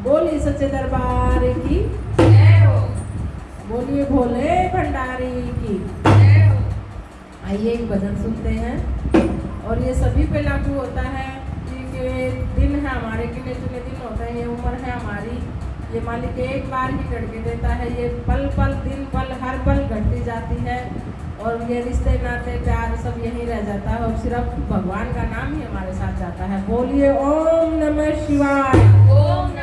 बोली सच्चे दरबार की, बोलिए भोले भंडारी की। आइए एक भजन सुनते हैं। और ये सभी पे लागू होता है कि दिन है हमारे, गिने चुने दिन होते हैं, ये उम्र है हमारी, ये मालिक एक बार ही घट के देता है। ये पल पल दिन पल हर पल घटती जाती है और ये रिश्ते नाते प्यार सब यहीं रह जाता है और सिर्फ भगवान का नाम ही हमारे साथ जाता है। बोलिए ओम नमः शिवाय। ओम